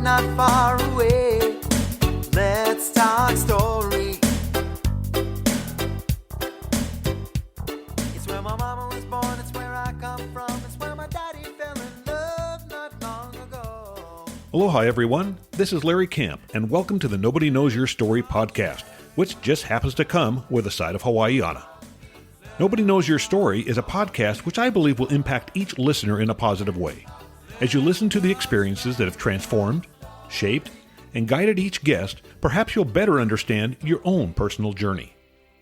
Not far away, let's talk story. It's where my mama was born, it's where I come from, it's where my daddy fell in love not long ago. Aloha everyone, this is Larry Camp, and welcome to the Nobody Knows Your Story podcast, which just happens to come with a side of Hawaiiana. Nobody Knows Your Story is a podcast which I believe will impact each listener in a positive way. As you listen to the experiences that have transformed, shaped, and guided each guest, perhaps you'll better understand your own personal journey.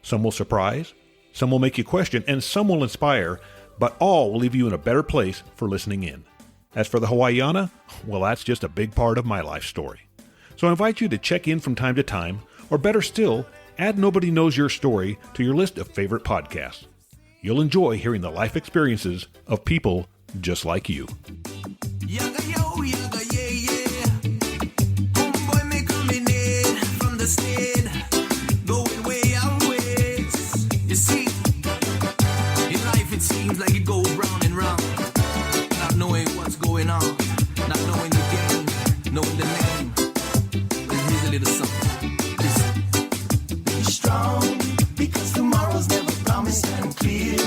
Some will surprise, some will make you question, and some will inspire, but all will leave you in a better place for listening in. As for the Hawaiiana, well, that's just a big part of my life story. So I invite you to check in from time to time, or better still, add Nobody Knows Your Story to your list of favorite podcasts. You'll enjoy hearing the life experiences of people just like you. Yaga yo, yaga yeah, yeah. Homeboy me coming in from the state, going way out west. You see, in life it seems like it goes round and round, not knowing what's going on, not knowing the game, knowing the name. But here's a little something. Listen. Be strong, because tomorrow's never promised and clear.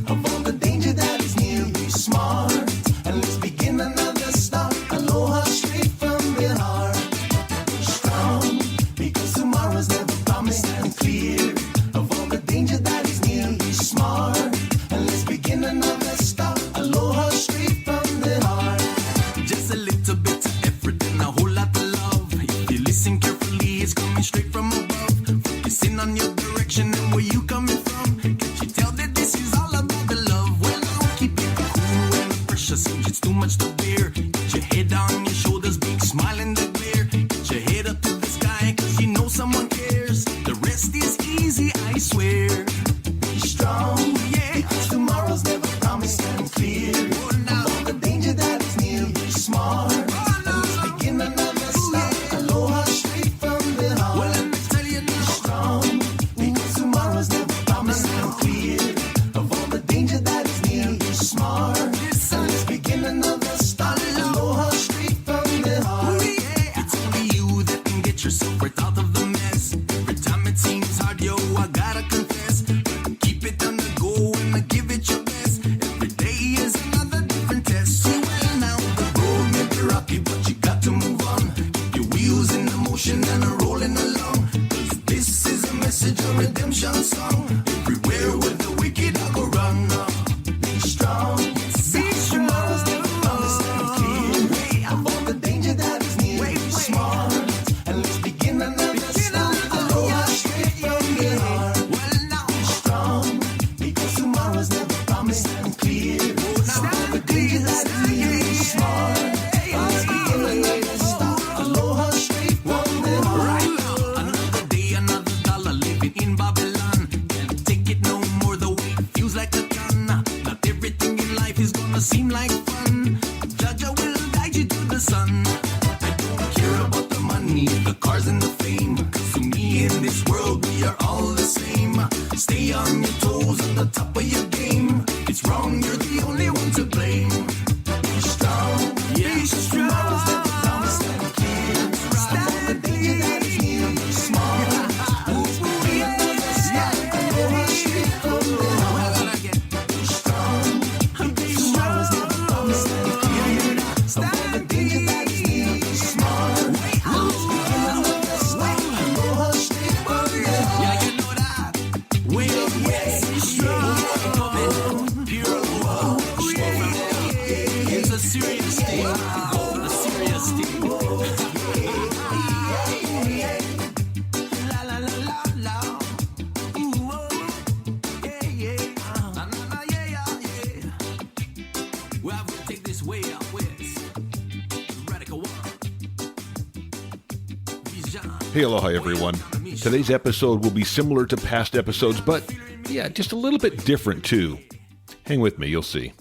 Of all the danger that is near, be smart, and let's begin another start. Aloha straight from the heart. Be strong, because tomorrow's never promised and clear. Of all the danger that is near, be smart, and let's begin another start. Aloha straight from the heart. Just a little bit of effort and a whole lot of love. If you listen carefully, it's coming straight from above. Focusing on your direction and where you coming from. Can't you tell that this is all about the love? Well, I'll keep it cool when the pressure seems it's too much to bear. Get your head on your shoulders, big smile in the glare. Get your head up to the sky, cause you know someone cares. The rest is easy, I swear. Be strong, yeah, because tomorrow's never promised and clear. Of all the danger that is near, be smart, and let's begin another start. Aloha straight from the heart. Well, let me tell you now. Be strong, because tomorrow's never promised and clear. Of all the danger that is near, be smart, and let's begin another start. Aloha straight from the heart. It's only you that can get yourself right out of the mess. Every time it seems hard, yo, I gotta confess. Keep it on the go and give it your best. Every day is another different test. See, well, now the road may be rocky, but you got to move on. Keep your wheels in the motion and rolling along. Cause this is a message, a redemption song. Everywhere with the wicked, I go run now. Be strong, be tomorrow's never promised and clear. Of all the danger that is near, be smart, and let's begin another start. Aloha straight from the heart. Well, now be strong, because tomorrow's never promised and clear. Of all the danger that is near, be smart, and let's begin another start. Aloha straight from the heart. Right now, another day, another dollar, living in Babylon. Can't take it no more, the way it feels like a gun. Not everything in life is gonna seem like fun. Jaja will guide you to the sun. I don't care about the money, the cars and the fame. Cause to me in this world we are all the same. Stay on your toes, on the top of your game. It's wrong, you're the only one to blame. Be strong, yeah, be strong. Tomorrow's never promised and clear. Of all the danger that is near, be smart. Let's begin another start. Aloha straight from the heart. Be strong, because tomorrow's never promised and clear. Of all the danger that is near, be smart. Let's begin another start. Aloha straight from the heart. Yeah, you know that. Way up west, be strong. Pure love. It's a serious thing. A serious thing. La la la la la. Ooh, oh. Yeah, yeah. Na na na, yeah, yeah, yeah. Well, we'll take this way out west. Radical one. Bijan. Hey, aloha everyone. Today's episode will be similar to past episodes, but yeah, just a little bit different too. Hang with me, you'll see.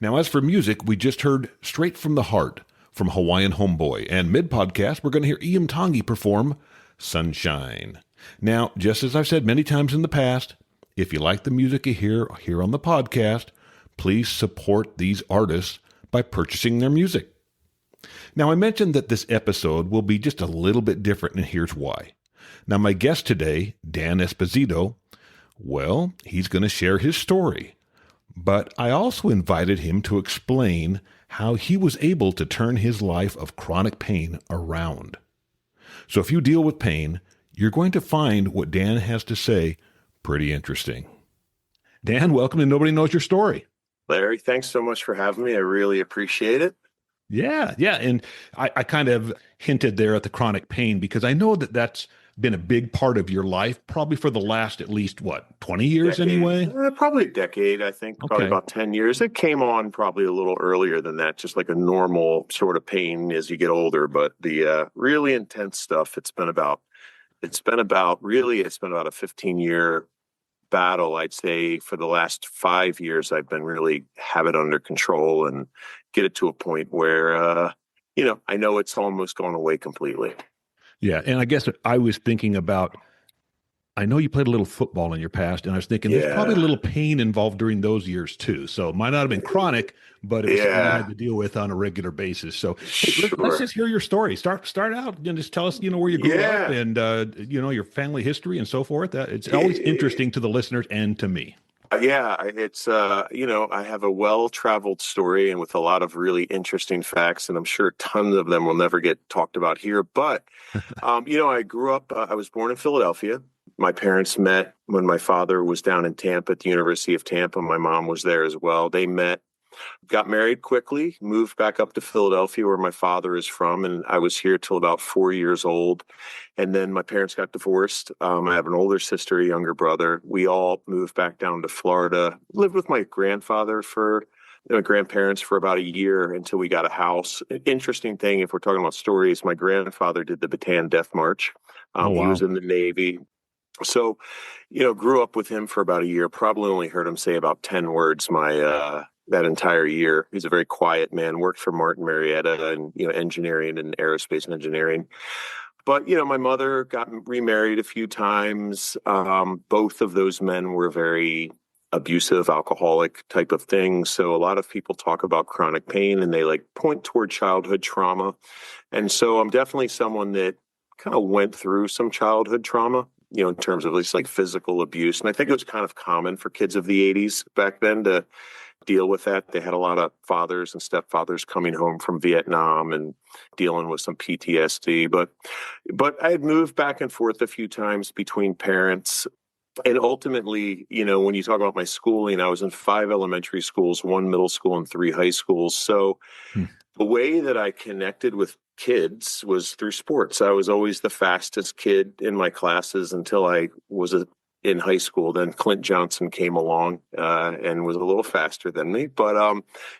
Now, as for music, we just heard Straight from the Heart from Hawaiian Homeboy, and mid-podcast, we're going to hear Iam Tangi perform Sunshine. Now, just as I've said many times in the past, if you like the music you hear here on the podcast, please support these artists by purchasing their music. Now, I mentioned that this episode will be just a little bit different, and here's why. Now, my guest today, Dan Esposito, well, he's going to share his story. But I also invited him to explain how he was able to turn his life of chronic pain around. So if you deal with pain, you're going to find what Dan has to say pretty interesting. Dan, welcome to Nobody Knows Your Story. Larry, thanks so much for having me. I really appreciate it. Yeah. And I kind of hinted there at the chronic pain because I know that that's been a big part of your life, probably for the last at least, 20 years Decade. anyway? Probably a decade, I think, probably Okay. about 10 years. It came on probably a little earlier than that, just like a normal sort of pain as you get older. But the really intense stuff, it's been about a 15-year battle. I'd say for the last 5 years, I've been really have it under control and get it to a point where, I know it's almost gone away completely. Yeah, and I guess I was thinking about, I know you played a little football in your past, and I was thinking there's probably a little pain involved during those years too. So it might not have been chronic, but it was something you had to deal with on a regular basis. So hey, let's just hear your story. Start out and just tell us, where you grew up and, your family history and so forth. It's always interesting to the listeners and to me. It's, I have a well-traveled story and with a lot of really interesting facts, and I'm sure tons of them will never get talked about here. But, I grew up, I was born in Philadelphia. My parents met when my father was down in Tampa at the University of Tampa. My mom was there as well. They met, got married quickly, moved back up to Philadelphia where my father is from. And I was here till about 4 years old. And then my parents got divorced. I have an older sister, a younger brother. We all moved back down to Florida, lived with my grandparents for about a year until we got a house. Interesting thing, if we're talking about stories, my grandfather did the Bataan Death March. Wow. He was in the Navy. So, grew up with him for about a year, probably only heard him say about 10 words that entire year. He's a very quiet man, worked for Martin Marietta and, engineering and aerospace engineering. But, my mother got remarried a few times. Both of those men were very abusive, alcoholic type of things. So a lot of people talk about chronic pain and they point toward childhood trauma. And so I'm definitely someone that kind of went through some childhood trauma, in terms of at least physical abuse. And I think it was kind of common for kids of the 80s back then to deal with that. They had a lot of fathers and stepfathers coming home from Vietnam and dealing with some PTSD. But I had moved back and forth a few times between parents. And ultimately, when you talk about my schooling, I was in 5 elementary schools, 1 middle school, and 3 high schools. So the way that I connected with kids was through sports. I was always the fastest kid in my classes until I was in high school. Then Clint Johnson came along and was a little faster than me. But,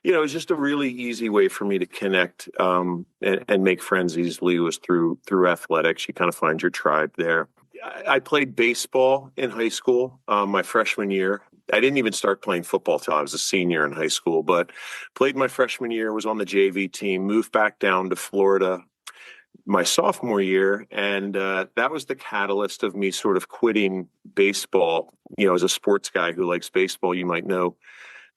it was just a really easy way for me to connect and make friends easily was through athletics. You kind of find your tribe there. I played baseball in high school my freshman year. I didn't even start playing football till I was a senior in high school, but played my freshman year, was on the JV team, moved back down to Florida my sophomore year. And that was the catalyst of me sort of quitting baseball. As a sports guy who likes baseball, you might know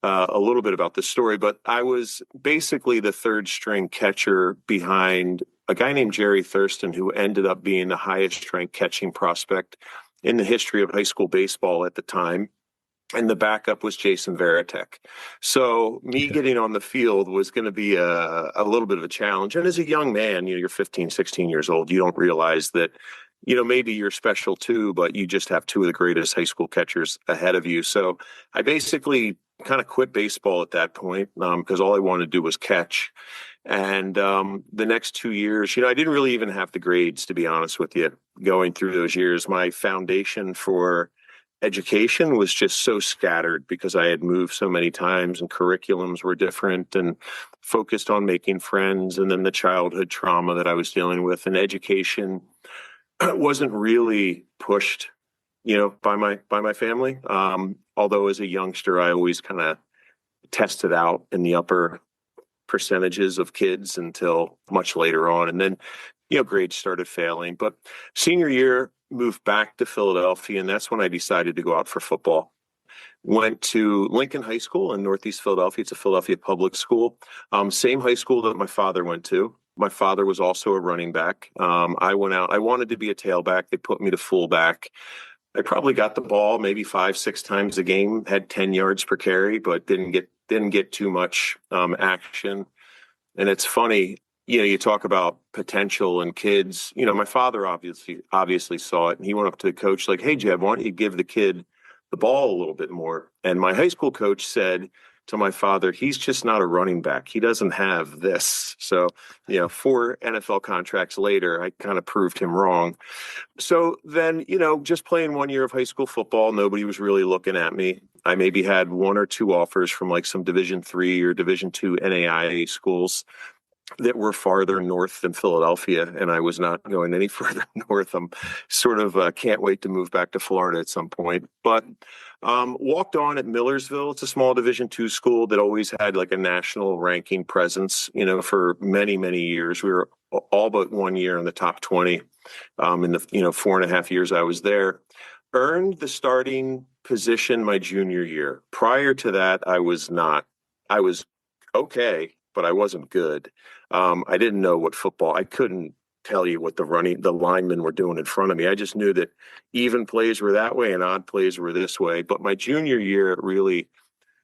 a little bit about this story, but I was basically the 3rd string catcher behind a guy named Jerry Thurston, who ended up being the highest ranked catching prospect in the history of high school baseball at the time. And the backup was Jason Varitek. So me getting on the field was going to be a little bit of a challenge. And as a young man, you're 15, 16 years old. You don't realize that, maybe you're special too, but you just have 2 of the greatest high school catchers ahead of you. So I basically kind of quit baseball at that point because all I wanted to do was catch. And the next 2 years, I didn't really even have the grades, to be honest with you, going through those years. My foundation for education was just so scattered because I had moved so many times and curriculums were different and focused on making friends. And then the childhood trauma that I was dealing with, and education wasn't really pushed, by my family. although as a youngster, I always kind of tested out in the upper percentages of kids until much later on. And then, grades started failing. But senior year, moved back to Philadelphia, and that's when I decided to go out for football. Went to Lincoln High School in Northeast Philadelphia. It's a Philadelphia public school. Same high school that my father went to. My father was also a running back. I went out. I wanted to be a tailback. They put me to fullback. I probably got the ball maybe 5-6 times a game. Had 10 yards per carry, but didn't get too much action. And it's funny, you talk about potential in kids. My father obviously saw it, and he went up to the coach like, "Hey, Jeb, why don't you give the kid the ball a little bit more?" And my high school coach said to my father, "He's just not a running back. He doesn't have this." So, 4 NFL contracts later, I kind of proved him wrong. So then, just playing 1 year of high school football, nobody was really looking at me. I maybe had 1 or 2 offers from like some Division III or Division II NAIA schools that were farther north than Philadelphia, and I was not going any further north. I'm sort of can't wait to move back to Florida at some point. But walked on at Millersville. It's a small Division II school that always had like a national ranking presence, for many, many years. We were all but 1 year in the top 20 in the 4.5 years I was there. Earned the starting position my junior year. Prior to that, I was not. I was okay, but I wasn't good. I didn't know what football. I couldn't tell you what the linemen were doing in front of me. I just knew that even plays were that way and odd plays were this way. But my junior year, it really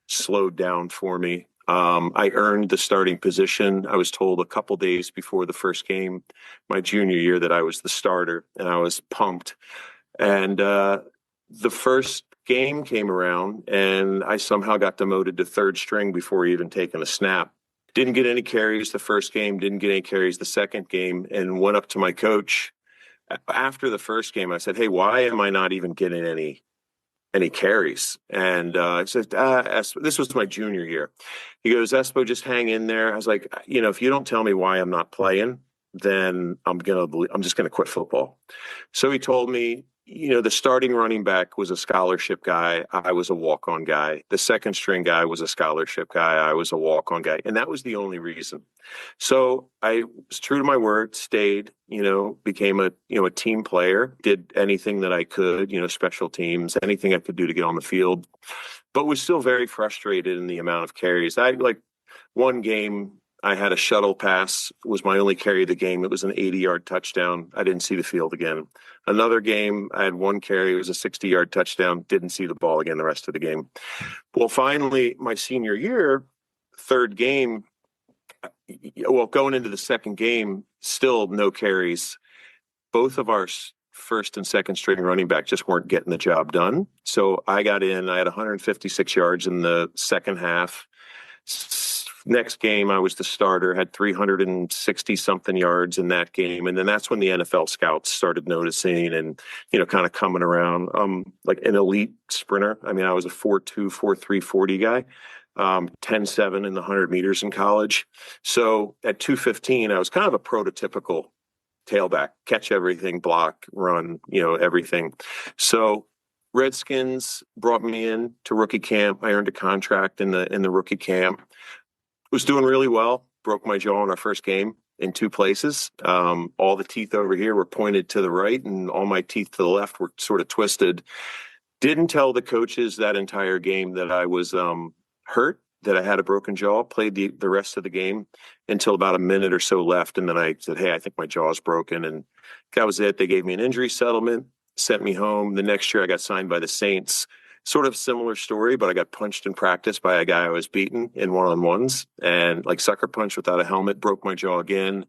slowed down for me. I earned the starting position. I was told a couple days before the first game, my junior year, that I was the starter, and I was pumped. And the first game came around, and I somehow got demoted to third string before even taking a snap. Didn't get any carries the first game, didn't get any carries the second game, and went up to my coach after the first game. I said, "Hey, why am I not even getting any carries?" And I said, this was my junior year. He goes, "Espo, just hang in there." I was like, if you don't tell me why I'm not playing, then I'm just gonna quit football. So he told me, the starting running back was a scholarship guy. I was a walk-on guy. The second string guy was a scholarship guy. I was a walk-on guy. And that was the only reason. So I was true to my word, stayed, became a team player, did anything that I could, special teams, anything I could do to get on the field, but was still very frustrated in the amount of carries. One game, I had a shuttle pass, was my only carry of the game. It was an 80-yard touchdown. I didn't see the field again. Another game, I had 1 carry. It was a 60-yard touchdown. Didn't see the ball again the rest of the game. Well, finally, my senior year, third game, going into the second game, still no carries. Both of our first and second string running back just weren't getting the job done. So I got in. I had 156 yards in the second half. Next game, I was the starter, had 360 something yards in that game. And then that's when the NFL scouts started noticing and, kind of coming around. Like an elite sprinter. I mean, I was a 4.2, 4.3, 40 guy, 10.7 in the 100 meters in college. So at 215, I was kind of a prototypical tailback, catch everything, block, run, everything. So Redskins brought me in to rookie camp. I earned a contract in the rookie camp. Was doing really well. Broke my jaw in our first game in 2 places. All the teeth over here were pointed to the right, and all my teeth to the left were sort of twisted. Didn't tell the coaches that entire game that I was hurt, that I had a broken jaw. Played the rest of the game until about a minute or so left, and then I said, "Hey, I think my jaw is broken," and that was it. They gave me an injury settlement, sent me home. The next year, I got signed by the Saints. Sort of similar story, but I got punched in practice by a guy I was beating in one-on-ones, and like sucker punch without a helmet, broke my jaw again.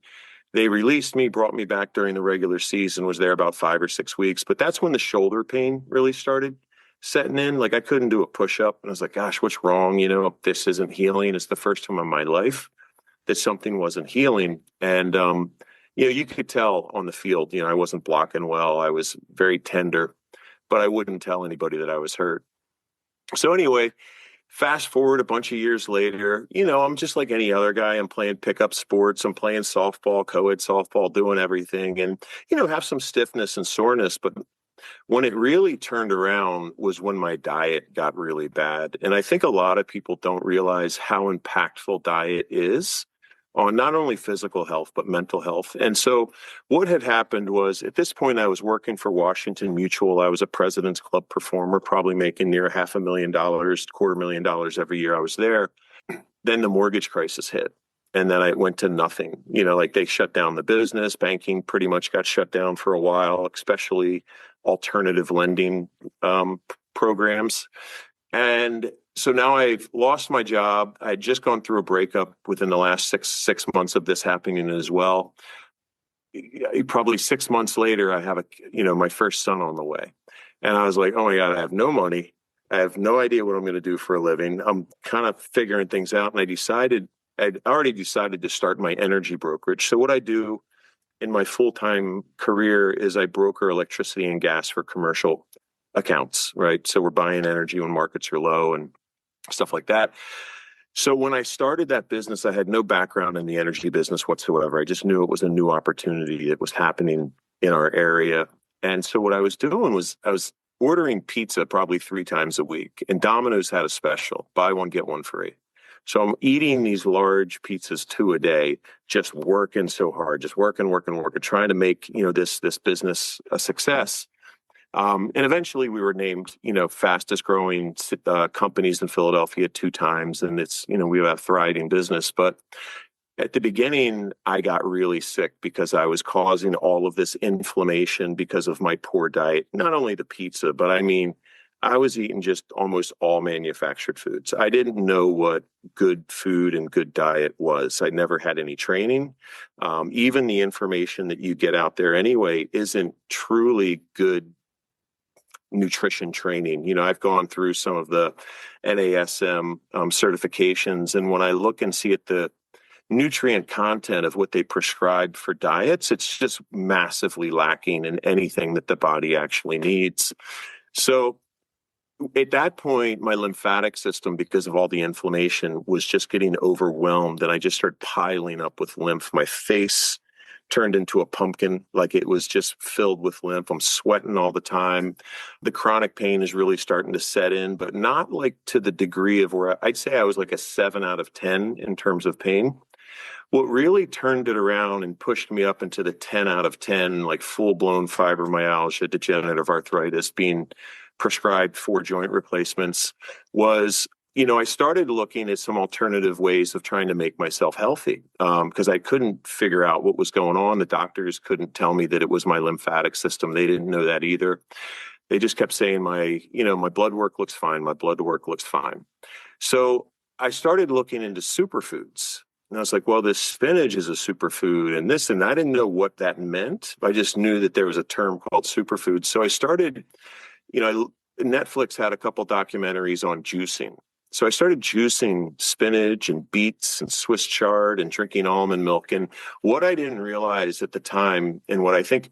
They released me, brought me back during the regular season, was there about 5 or 6 weeks. But that's when the shoulder pain really started setting in. Like I couldn't do a push-up, and I was like, gosh, what's wrong? This isn't healing. It's the first time in my life that something wasn't healing. And, you could tell on the field, I wasn't blocking well. I was very tender, but I wouldn't tell anybody that I was hurt. So anyway, fast forward a bunch of years later, I'm just like any other guy. I'm playing pickup sports. I'm playing softball, co-ed softball, doing everything, and, have some stiffness and soreness. But when it really turned around was when my diet got really bad. And I think a lot of people don't realize how impactful diet is on not only physical health, but mental health. And so what had happened was at this point, I was working for Washington Mutual. I was a President's Club performer, probably making near $500,000, $250,000 every year I was there. Then the mortgage crisis hit. And then I went to nothing. Like they shut down the business. Banking pretty much got shut down for a while, especially alternative lending programs. And so now I've lost my job. I'd just gone through a breakup within the last six months of this happening as well. Probably 6 months later, I have my first son on the way. And I was like, oh my God, I have no money. I have no idea what I'm going to do for a living. I'm kind of figuring things out. And I'd already decided to start my energy brokerage. So what I do in my full-time career is I broker electricity and gas for commercial accounts, right? So we're buying energy when markets are low and stuff like that. So when I started that business, I had no background in the energy business whatsoever. I just knew it was a new opportunity that was happening in our area. And so what I was doing was I was ordering pizza probably 3 times a week, and Domino's had a special, buy one, get one free. So I'm eating these large pizzas 2 a day, just working so hard, just working, trying to make, this business a success. And eventually we were named, fastest growing companies in Philadelphia 2 times. And it's, we have a thriving business. But at the beginning, I got really sick because I was causing all of this inflammation because of my poor diet. Not only the pizza, but I was eating just almost all manufactured foods. I didn't know what good food and good diet was. I never had any training. Even the information that you get out there anyway isn't truly good nutrition training. I've gone through some of the NASM certifications, and when I look and see at the nutrient content of what they prescribe for diets, it's just massively lacking in anything that the body actually needs. So at that point, my lymphatic system, because of all the inflammation, was just getting overwhelmed, and I just started piling up with lymph. My face turned into a pumpkin, like it was just filled with lymph. I'm sweating all the time. The chronic pain is really starting to set in, but not like to the degree of where I'd say I was like a 7 out of 10 in terms of pain. What really turned it around and pushed me up into the 10 out of 10, like full-blown fibromyalgia, degenerative arthritis, being prescribed for joint replacements, was I started looking at some alternative ways of trying to make myself healthy because I couldn't figure out what was going on. The doctors couldn't tell me that it was my lymphatic system. They didn't know that either. They just kept saying my blood work looks fine. My blood work looks fine. So I started looking into superfoods. And I was like, well, this spinach is a superfood and this, and I didn't know what that meant. I just knew that there was a term called superfood. So I started, Netflix had a couple documentaries on juicing. So I started juicing spinach and beets and Swiss chard and drinking almond milk. And what I didn't realize at the time, and what I think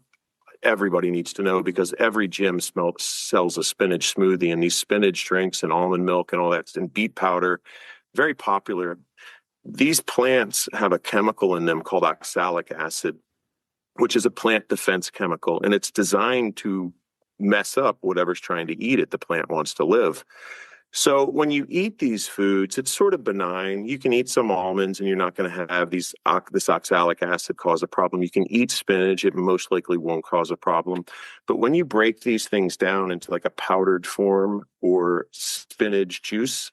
everybody needs to know, because every gym sells a spinach smoothie, and these spinach drinks and almond milk and all that, and beet powder, very popular. These plants have a chemical in them called oxalic acid, which is a plant defense chemical, and it's designed to mess up whatever's trying to eat it. The plant wants to live. So when you eat these foods, it's sort of benign. You can eat some almonds and you're not going to have this oxalic acid cause a problem. You can eat spinach. It most likely won't cause a problem. But when you break these things down into like a powdered form or spinach juice,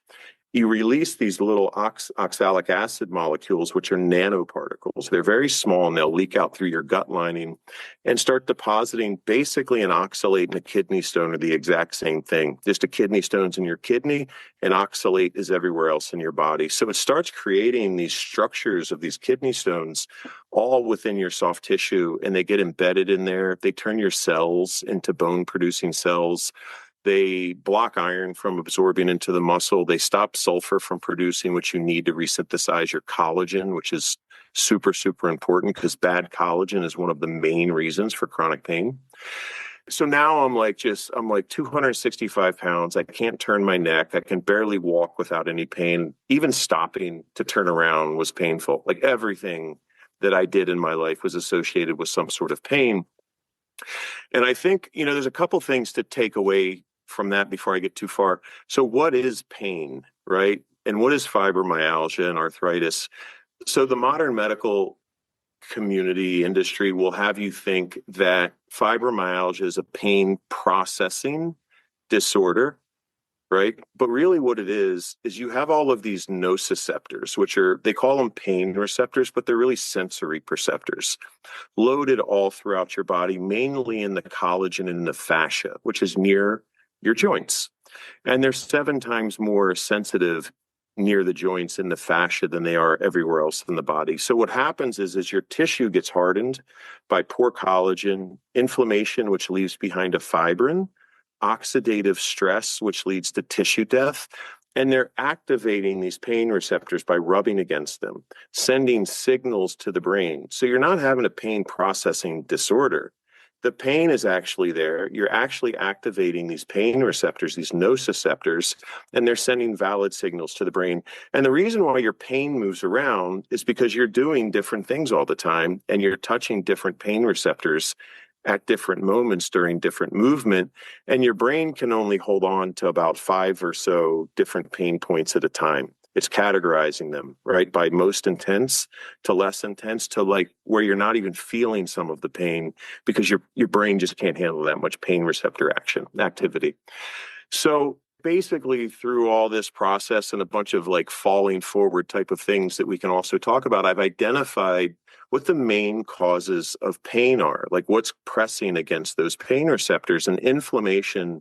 you release these little oxalic acid molecules, which are nanoparticles. They're very small, and they'll leak out through your gut lining and start depositing. Basically, an oxalate and a kidney stone are the exact same thing. Just a kidney stone's in your kidney, and oxalate is everywhere else in your body. So it starts creating these structures of these kidney stones all within your soft tissue, and they get embedded in there. They turn your cells into bone-producing cells. They block iron from absorbing into the muscle. They stop sulfur from producing, which you need to resynthesize your collagen, which is super, super important because bad collagen is one of the main reasons for chronic pain. So now I'm like 265 pounds. I can't turn my neck. I can barely walk without any pain. Even stopping to turn around was painful. Like everything that I did in my life was associated with some sort of pain. And I think, there's a couple things to take away from that before I get too far. So what is pain, right? And what is fibromyalgia and arthritis? So the modern medical community industry will have you think that fibromyalgia is a pain processing disorder, right? But really what it is you have all of these nociceptors, which they call them pain receptors, but they're really sensory perceptors loaded all throughout your body, mainly in the collagen and the fascia, which is near your joints. And they're 7 times more sensitive near the joints in the fascia than they are everywhere else in the body. So what happens is your tissue gets hardened by poor collagen, inflammation, which leaves behind a fibrin, oxidative stress, which leads to tissue death. And they're activating these pain receptors by rubbing against them, sending signals to the brain. So you're not having a pain processing disorder. The pain is actually there. You're actually activating these pain receptors, these nociceptors, and they're sending valid signals to the brain. And the reason why your pain moves around is because you're doing different things all the time, and you're touching different pain receptors at different moments during different movement, and your brain can only hold on to about 5 or so different pain points at a time. It's categorizing them, right, by most intense to less intense to like where you're not even feeling some of the pain because your brain just can't handle that much pain receptor activity. So basically through all this process and a bunch of like falling forward type of things that we can also talk about, I've identified what the main causes of pain are, like what's pressing against those pain receptors, and inflammation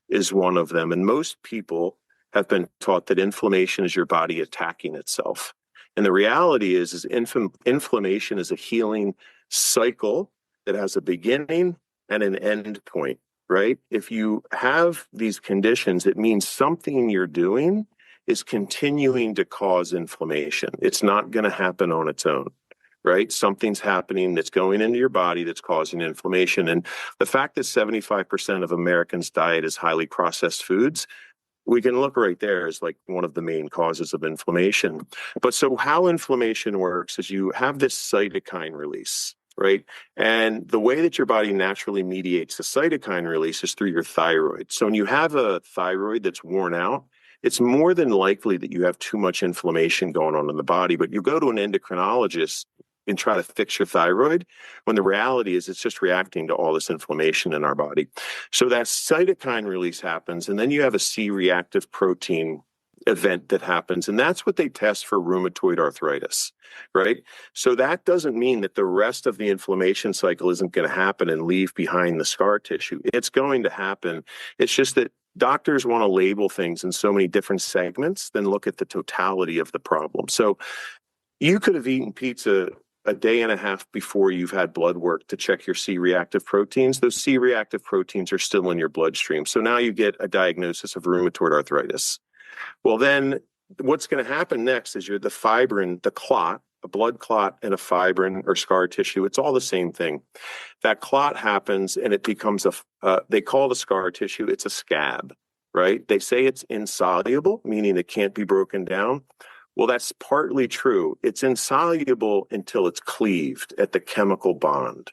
is one of them. And most people have been taught that inflammation is your body attacking itself. And the reality is inflammation is a healing cycle that has a beginning and an end point, right? If you have these conditions, it means something you're doing is continuing to cause inflammation. It's not going to happen on its own, right? Something's happening that's going into your body that's causing inflammation. And the fact that 75% of Americans' diet is highly processed foods, we can look right there as like one of the main causes of inflammation. But so how inflammation works is you have this cytokine release, right? And the way that your body naturally mediates the cytokine release is through your thyroid. So when you have a thyroid that's worn out, it's more than likely that you have too much inflammation going on in the body. But you go to an endocrinologist and try to fix your thyroid, when the reality is it's just reacting to all this inflammation in our body. So that cytokine release happens, and then you have a C-reactive protein event that happens, and that's what they test for rheumatoid arthritis, right? So that doesn't mean that the rest of the inflammation cycle isn't going to happen and leave behind the scar tissue. It's going to happen. It's just that doctors want to label things in so many different segments than look at the totality of the problem. So you could have eaten pizza a day and a half before you've had blood work to check your C-reactive proteins. Those C-reactive proteins are still in your bloodstream. So now you get a diagnosis of rheumatoid arthritis. Well, then what's going to happen next is the fibrin, the clot, a blood clot and a fibrin or scar tissue. It's all the same thing. That clot happens and it becomes they call the scar tissue, it's a scab, right? They say it's insoluble, meaning it can't be broken down. Well, that's partly true. It's insoluble until it's cleaved at the chemical bond,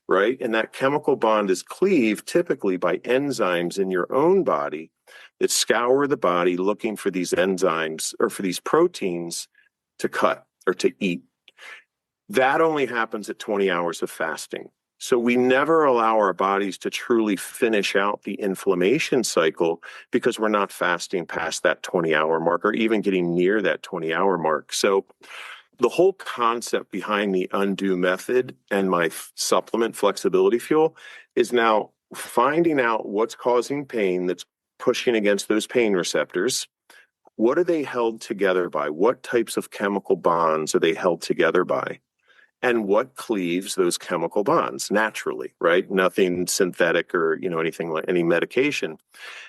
right? And that chemical bond is cleaved typically by enzymes in your own body that scour the body looking for these enzymes or for these proteins to cut or to eat. That only happens at 20 hours of fasting. So we never allow our bodies to truly finish out the inflammation cycle because we're not fasting past that 20-hour mark or even getting near that 20-hour mark. So the whole concept behind the undo method and my supplement flexibility fuel is now finding out what's causing pain that's pushing against those pain receptors. What are they held together by? What types of chemical bonds are they held together by? And what cleaves those chemical bonds naturally, right? Nothing synthetic or, anything like any medication.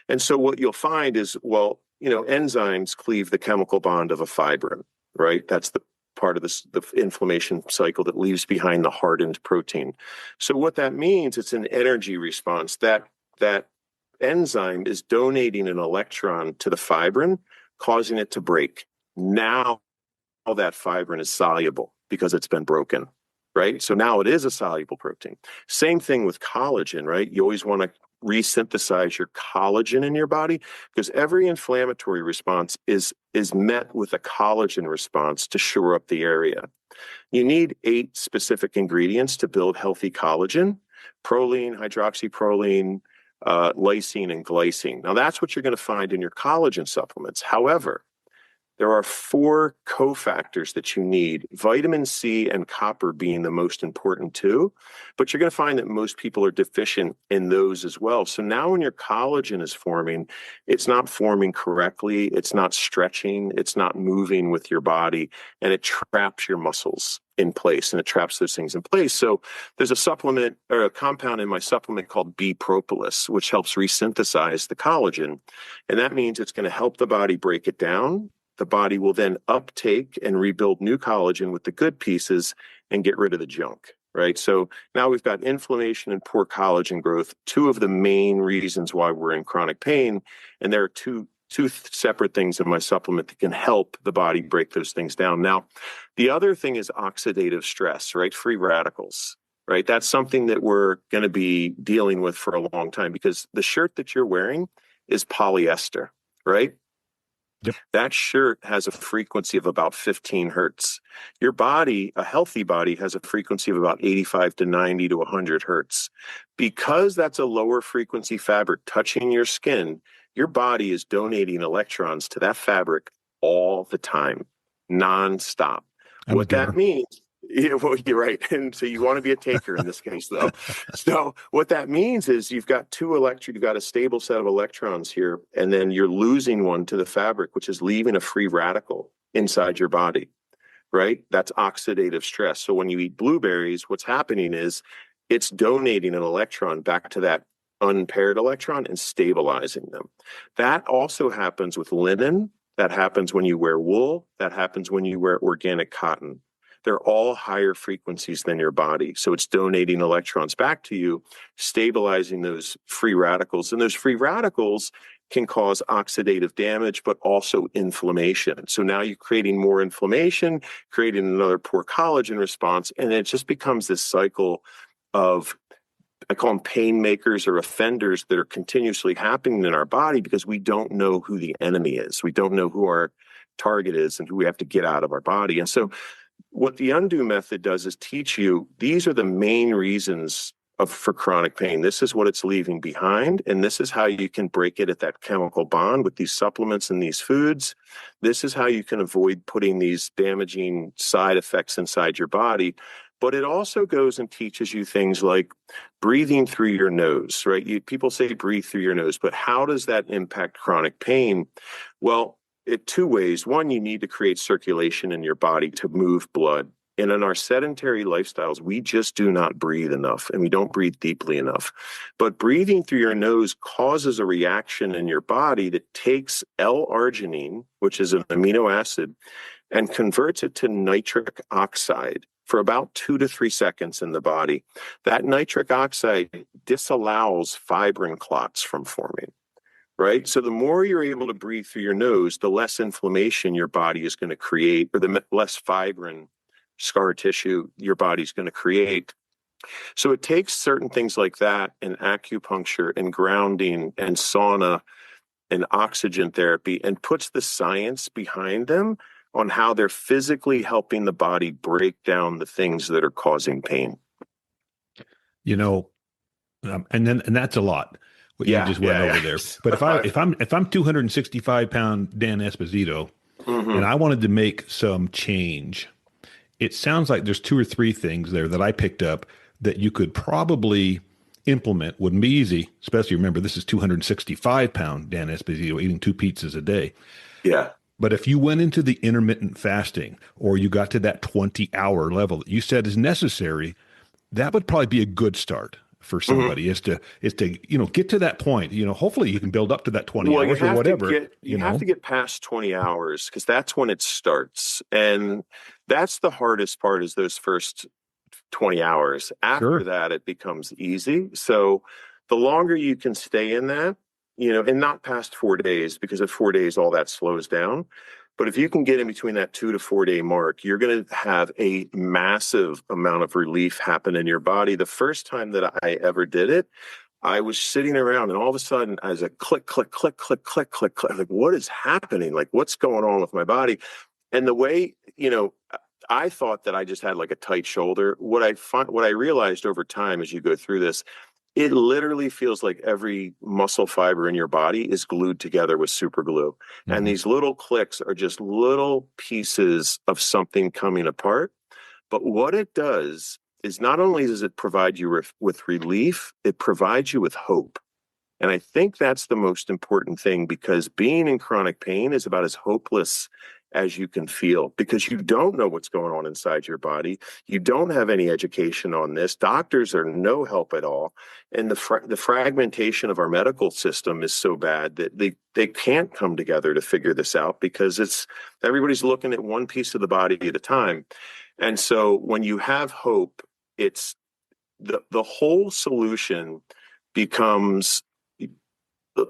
And so what you'll find is, enzymes cleave the chemical bond of a fibrin, right? That's the part of the inflammation cycle that leaves behind the hardened protein. So what that means, it's an energy response. That enzyme is donating an electron to the fibrin, causing it to break. Now that fibrin is soluble because it's been broken, right? So now it is a soluble protein. Same thing with collagen, right? You always want to resynthesize your collagen in your body because every inflammatory response is met with a collagen response to shore up the area. You need 8 specific ingredients to build healthy collagen: proline, hydroxyproline, lysine, and glycine. Now, that's what you're going to find in your collagen supplements. However, there are 4 cofactors that you need, vitamin C and copper being the most important too. But you're going to find that most people are deficient in those as well. So now when your collagen is forming, it's not forming correctly, it's not stretching, it's not moving with your body, and it traps your muscles in place, and it traps those things in place. So there's a supplement or a compound in my supplement called B-propolis, which helps resynthesize the collagen. And that means it's going to help the body break it down. The body will then uptake and rebuild new collagen with the good pieces and get rid of the junk, right? So now we've got inflammation and poor collagen growth, 2 of the main reasons why we're in chronic pain. And there are two separate things in my supplement that can help the body break those things down. Now, the other thing is oxidative stress, right? Free radicals, right? That's something that we're going to be dealing with for a long time because the shirt that you're wearing is polyester, right? Yep. That shirt has a frequency of about 15 hertz. Your body, a healthy body, has a frequency of about 85 to 90 to 100 hertz. Because that's a lower frequency fabric touching your skin, your body is donating electrons to that fabric all the time, nonstop. What that means, yeah, well, you're right. And so you want to be a taker in this case, though. So what that means is you've got you've got a stable set of electrons here, and then you're losing one to the fabric, which is leaving a free radical inside your body, right? That's oxidative stress. So when you eat blueberries, what's happening is it's donating an electron back to that unpaired electron and stabilizing them. That also happens with linen. That happens when you wear wool. That happens when you wear organic cotton. They're all higher frequencies than your body. So it's donating electrons back to you, stabilizing those free radicals. And those free radicals can cause oxidative damage, but also inflammation. So now you're creating more inflammation, creating another poor collagen response. And it just becomes this cycle of, I call them pain makers or offenders that are continuously happening in our body because we don't know who the enemy is. We don't know who our target is and who we have to get out of our body. And so what the undo method does is teach you these are the main reasons for chronic pain. This is what it's leaving behind, and this is how you can break it at that chemical bond with these supplements and these foods. This is how you can avoid putting these damaging side effects inside your body. But it also goes and teaches you things like breathing through your nose, right? People say breathe through your nose, but how does that impact chronic pain? Well, 2 ways. One, you need to create circulation in your body to move blood. And in our sedentary lifestyles, we just do not breathe enough and we don't breathe deeply enough. But breathing through your nose causes a reaction in your body that takes L-arginine, which is an amino acid, and converts it to nitric oxide for about 2 to 3 seconds in the body. That nitric oxide disallows fibrin clots from forming. Right? So the more you're able to breathe through your nose, the less inflammation your body is going to create, or the less fibrin scar tissue your body's going to create. So it takes certain things like that and acupuncture and grounding and sauna and oxygen therapy and puts the science behind them on how they're physically helping the body break down the things that are causing pain. You know, and that's a lot. What you just went over there. But if I'm 265 pound Dan Esposito and I wanted to make some change, it sounds like there's 2 or 3 things there that I picked up that you could probably implement. Wouldn't be easy, especially remember this is 265 pound Dan Esposito eating 2 pizzas a day. Yeah. But if you went into the intermittent fasting or you got to that 20-hour level that you said is necessary, that would probably be a good start for somebody is to get to that point. Hopefully you can build up to that 20 hours or whatever. You have to get past 20 hours because that's when it starts. And that's the hardest part is those first 20 hours. After that, it becomes easy. So the longer you can stay in that, and not past 4 days, because at 4 days, all that slows down. But if you can get in between that 2 to 4 day mark, you're going to have a massive amount of relief happen in your body. The first time that I ever did it, I was sitting around and all of a sudden I was like, click, click, click, click, click, click, click. Like, what is happening? Like, what's going on with my body? And the way, I thought that I just had like a tight shoulder. What I realized over time as you go through this, it literally feels like every muscle fiber in your body is glued together with super glue. Mm-hmm. And these little clicks are just little pieces of something coming apart. But what it does is not only does it provide you with relief, it provides you with hope. And I think that's the most important thing, because being in chronic pain is about as hopeless as you can feel, because you don't know what's going on inside your body. You don't have any education on this. Doctors are no help at all. And the fragmentation of our medical system is so bad that they can't come together to figure this out, because everybody's looking at one piece of the body at a time. And so when you have hope, it's the whole solution becomes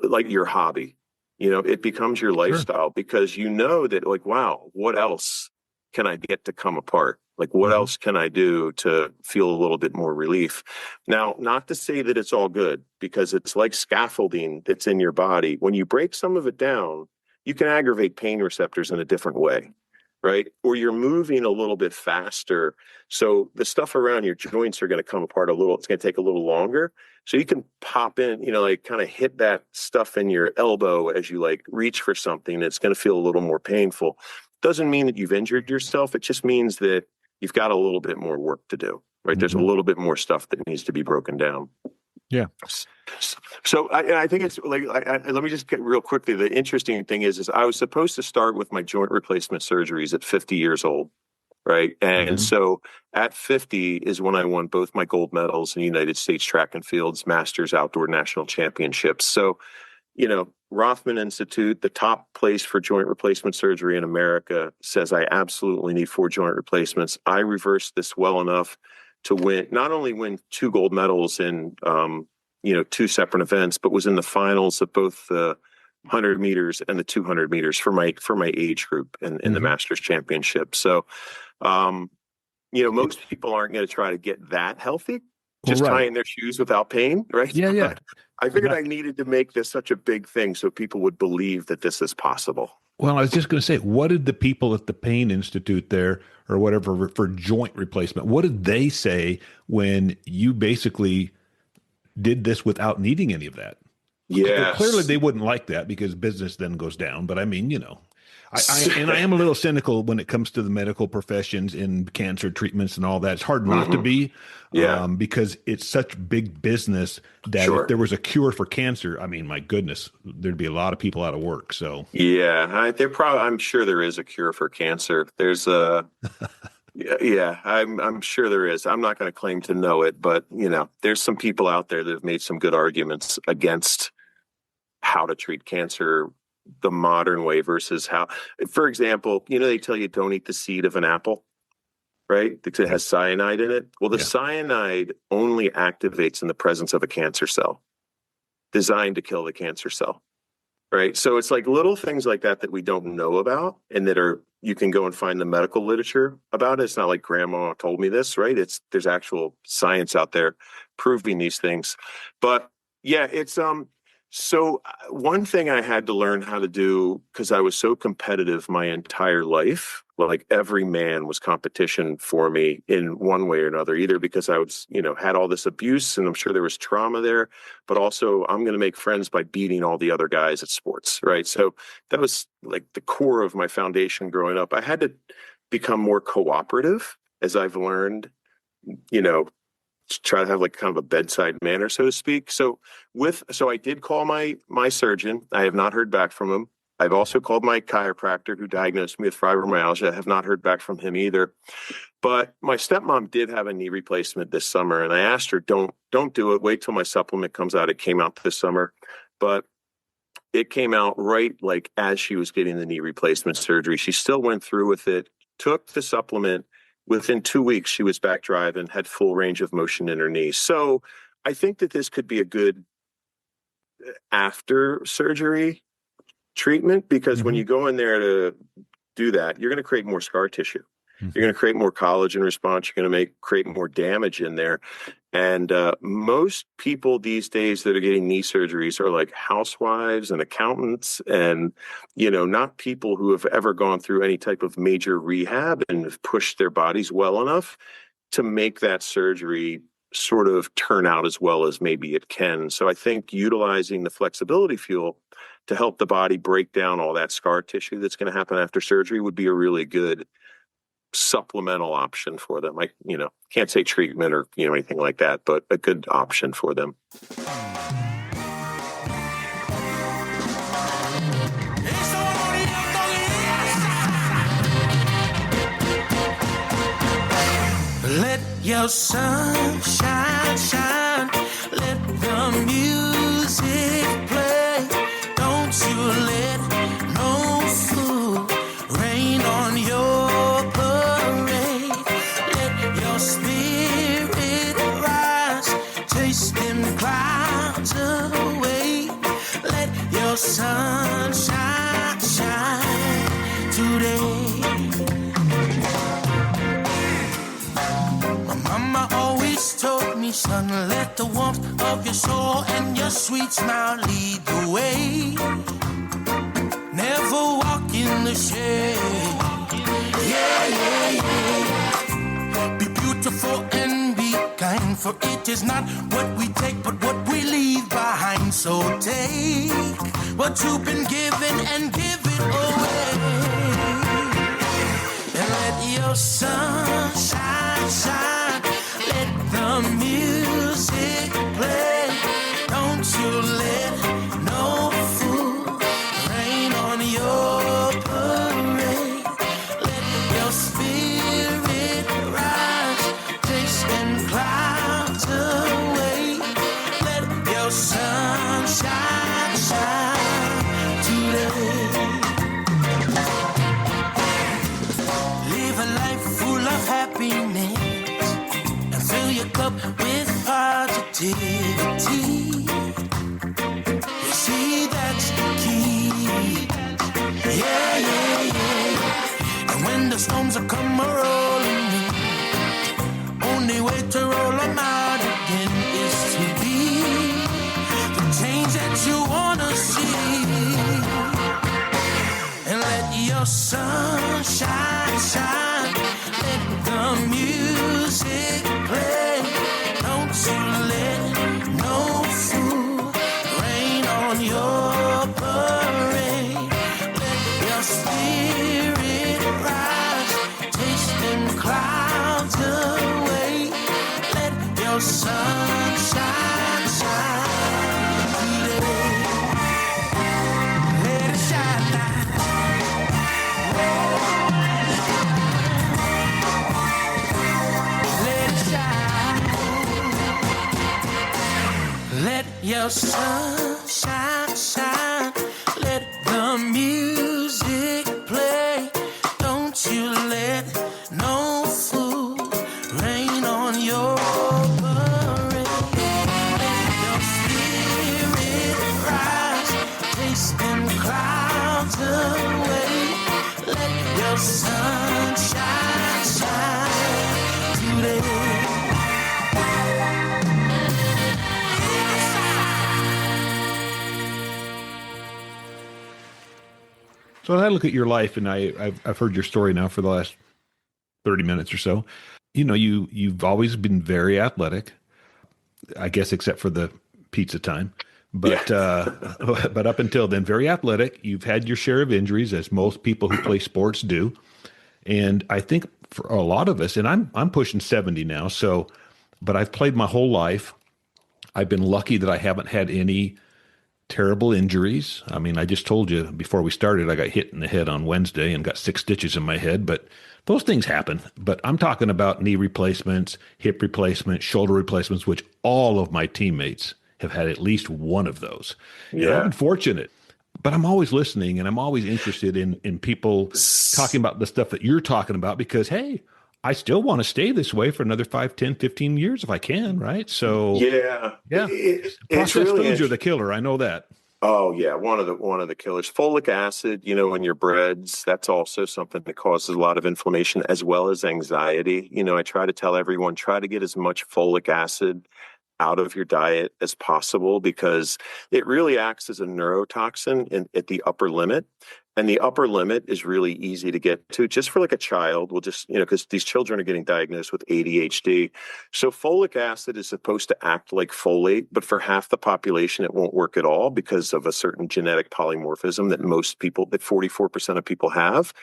like your hobby. It becomes your lifestyle, because you know that, like, wow, what else can I get to come apart? Like, what else can I do to feel a little bit more relief? Now, not to say that it's all good, because it's like scaffolding that's in your body. When you break some of it down, you can aggravate pain receptors in a different way, right? Or you're moving a little bit faster. So the stuff around your joints are going to come apart a little. It's going to take a little longer. So you can pop in, like kind of hit that stuff in your elbow as you like reach for something. It's going to feel a little more painful. Doesn't mean that you've injured yourself. It just means that you've got a little bit more work to do, right? Mm-hmm. There's a little bit more stuff that needs to be broken down. Yeah. So I think it's like, let me just get real quickly. The interesting thing is I was supposed to start with my joint replacement surgeries at 50 years old. Right. And so at 50 is when I won both my gold medals in United States track and fields, masters, outdoor national championships. So, Rothman Institute, the top place for joint replacement surgery in America, says I absolutely need 4 joint replacements. I reversed this well enough to not only win 2 gold medals in, 2 separate events, but was in the finals of both the 100 meters and the 200 meters for my age group in the Masters Championship. So, most people aren't going to try to get that healthy, just tying their shoes without pain, right? Yeah, yeah. But I figured I needed to make this such a big thing so people would believe that this is possible. Well, I was just going to say, what did the people at the Pain Institute there or whatever for joint replacement, what did they say when you basically did this without needing any of that? Yeah. Clearly they wouldn't like that, because business then goes down. But I mean, I am a little cynical when it comes to the medical professions in cancer treatments and all that. It's hard not to be, because it's such big business that if there was a cure for cancer, I mean, my goodness, there'd be a lot of people out of work. So I'm sure there is a cure for cancer. There's I'm sure there is. I'm not going to claim to know it, but there's some people out there that have made some good arguments against how to treat cancer the modern way versus how, for example, they tell you don't eat the seed of an apple, right? Because it has cyanide in it. Well, the cyanide only activates in the presence of a cancer cell designed to kill the cancer cell, right? So it's like little things like that we don't know about, and that you can go and find the medical literature about it. It's not like grandma told me this, right? There's actual science out there proving these things. But yeah, it's so one thing I had to learn how to do, because I was so competitive my entire life, like every man was competition for me in one way or another, either because I was, had all this abuse and I'm sure there was trauma there, but also I'm going to make friends by beating all the other guys at sports, right? So that was like the core of my foundation growing up. I had to become more cooperative as I've learned, try to have like kind of a bedside manner, so to speak. So I did call my surgeon. I have not heard back from him. I've also called my chiropractor who diagnosed me with fibromyalgia. I have not heard back from him either. But my stepmom did have a knee replacement this summer, and I asked her, don't do it. Wait till my supplement comes out. It came out this summer, but it came out right like as she was getting the knee replacement surgery. She still went through with it, took the supplement. Within 2 weeks, she was back driving, had full range of motion in her knee. So I think that this could be a good after surgery treatment, because when you go in there to do that, you're going to create more scar tissue. You're going to create more collagen response. You're going to create more damage in there. And most people these days that are getting knee surgeries are like housewives and accountants and, not people who have ever gone through any type of major rehab and have pushed their bodies well enough to make that surgery sort of turn out as well as maybe it can. So I think utilizing the flexibility fuel to help the body break down all that scar tissue that's going to happen after surgery would be a really good supplemental option for them. I, can't say treatment or, anything like that, but a good option for them. Let your sun shine, shine. Let the music play. Don't you let no fool rain on your parade. Let your spirit rise. Chase them clouds away. Let your sun shine, shine today. Mama always told me, son, let the warmth of your soul and your sweet smile lead the way. Never walk in the shade. Yeah, yeah, yeah. Be beautiful and be kind, for it is not what we take, but what we leave behind. So take what you've been given and give it away. And let your sun shine, shine. Let the music play. Don't you let no fool rain on your parade. Let your spirit rise. Chase them clouds away. Let your sun shine, shine today. Live a life full of happiness. Fill your cup with positivity. You see, that's the key. Yeah, yeah, yeah. And when the storms are come rolling in, only way to roll them out again is to be the change that you wanna see. And let your sun shine, shine. Let the music play. Don't you let no fool rain on your parade. Let your spirit rise. Chase them clouds away. Let your sun shine, shine today. Let it shine now. Let your sun shine, shine. Let the music play. Don't you let no fool rain on your parade. Let your spirit rise. Chase them clouds away. Let your sun shine, shine today. So as I look at your life, and I've heard your story now for the last 30 minutes or so, you've always been very athletic, I guess, except for the pizza time. But but up until then, very athletic. You've had your share of injuries, as most people who play sports do. And I think for a lot of us, and I'm pushing 70 now, but I've played my whole life. I've been lucky that I haven't had any terrible injuries. I mean, I just told you before we started, I got hit in the head on Wednesday and got 6 stitches in my head, but those things happen. But I'm talking about knee replacements, hip replacements, shoulder replacements, which all of my teammates have had at least one of those. Yeah. And I've been fortunate, but I'm always listening and I'm always interested in people talking about the stuff that you're talking about because, hey, I still want to stay this way for another 5, 10, 15 years if I can, right? So yeah. Processed really foods are the killer. I know that. Oh yeah, one of the killers. Folic acid, in your breads, that's also something that causes a lot of inflammation as well as anxiety. I try to tell everyone, try to get as much folic acid out of your diet as possible because it really acts as a neurotoxin at the upper limit. And the upper limit is really easy to get to just for like a child. We'll just, because these children are getting diagnosed with ADHD. So folic acid is supposed to act like folate, but for half the population, it won't work at all because of a certain genetic polymorphism that 44% of people have.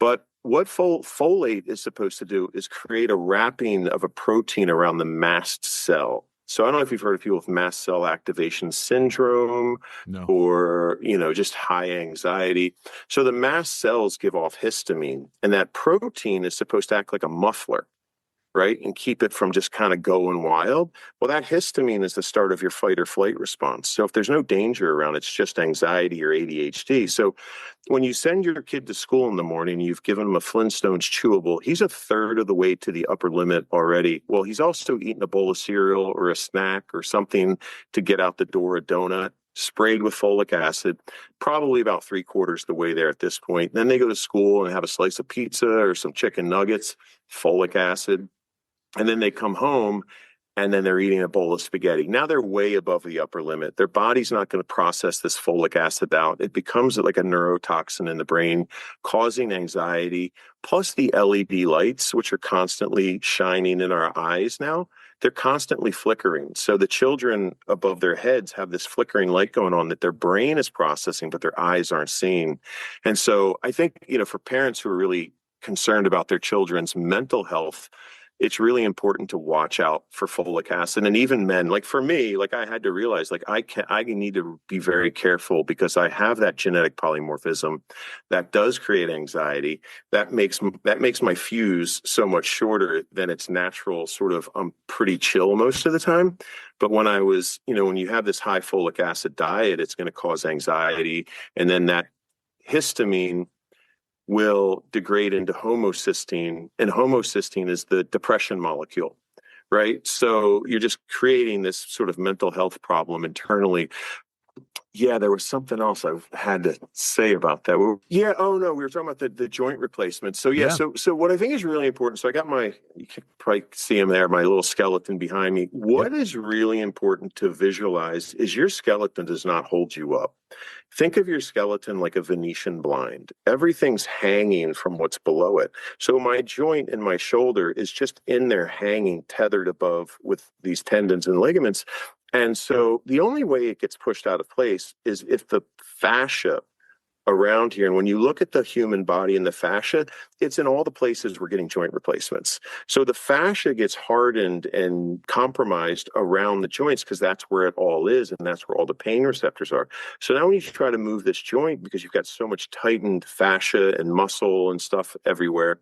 But what folate is supposed to do is create a wrapping of a protein around the mast cell. So I don't know if you've heard of people with mast cell activation syndrome No. or, just high anxiety. So the mast cells give off histamine, and that protein is supposed to act like a muffler, right? And keep it from just kind of going wild. Well, that histamine is the start of your fight or flight response. So if there's no danger around, it's just anxiety or ADHD. So when you send your kid to school in the morning, you've given him a Flintstones chewable, he's a third of the way to the upper limit already. Well, he's also eaten a bowl of cereal or a snack or something to get out the door, a donut, sprayed with folic acid, probably about 3/4 the way there at this point. Then they go to school and have a slice of pizza or some chicken nuggets, folic acid. And then they come home and then they're eating a bowl of spaghetti. Now they're way above the upper limit. Their body's not going to process this folic acid out. It becomes like a neurotoxin in the brain, causing anxiety. Plus the LED lights, which are constantly shining in our eyes now, they're constantly flickering. So the children above their heads have this flickering light going on that their brain is processing, but their eyes aren't seeing. And so I think, for parents who are really concerned about their children's mental health, it's really important to watch out for folic acid. And even men, like for me, like I had to realize, like I need to be very careful because I have that genetic polymorphism that does create anxiety. That makes my fuse so much shorter than its natural sort of, I'm pretty chill most of the time. But when I was, when you have this high folic acid diet, it's going to cause anxiety. And then that histamine will degrade into homocysteine, and homocysteine is the depression molecule, right? So you're just creating this sort of mental health problem internally. Yeah, there was something else I had to say about that. Yeah, oh no, we were talking about the joint replacement. So yeah, so what I think is really important. So I got you can probably see him there, my little skeleton behind me. What is really important to visualize is your skeleton does not hold you up. Think of your skeleton like a Venetian blind. Everything's hanging from what's below it. So my joint in my shoulder is just in there hanging, tethered above with these tendons and ligaments. And so the only way it gets pushed out of place is if the fascia around here, and when you look at the human body and the fascia, it's in all the places we're getting joint replacements. So the fascia gets hardened and compromised around the joints because that's where it all is, and that's where all the pain receptors are. So now when you try to move this joint, because you've got so much tightened fascia and muscle and stuff everywhere,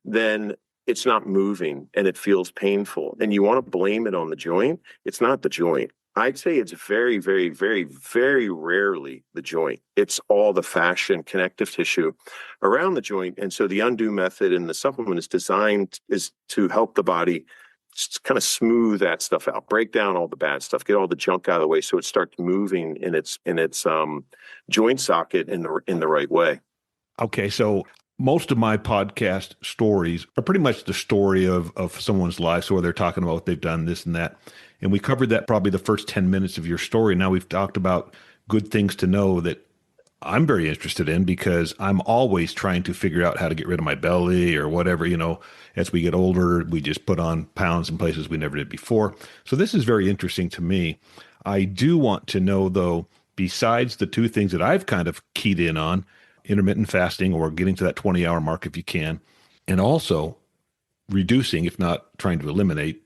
then it's not moving and it feels painful. And you want to blame it on the joint. It's not the joint. I'd say it's very, very, very, very rarely the joint. It's all the fascia and connective tissue around the joint. And so the undo method and the supplement is designed to help the body just kind of smooth that stuff out, break down all the bad stuff, get all the junk out of the way, so it starts moving in its joint socket in the right way. Okay, so most of my podcast stories are pretty much the story of someone's life, so where they're talking about what they've done, this and that. And we covered that probably the first 10 minutes of your story. Now we've talked about good things to know that I'm very interested in because I'm always trying to figure out how to get rid of my belly or whatever. As we get older, we just put on pounds in places we never did before. So this is very interesting to me. I do want to know, though, besides the two things that I've kind of keyed in on, intermittent fasting or getting to that 20-hour mark if you can, and also reducing, if not trying to eliminate,